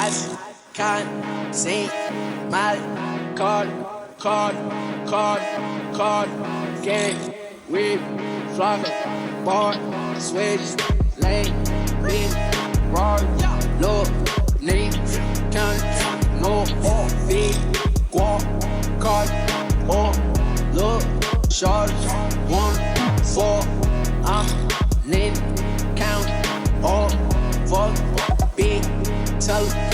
As can see mal call gang with flock bar switch lane big roll look lean count no big walk call or look short 1 4 I'm need count all fuck big tell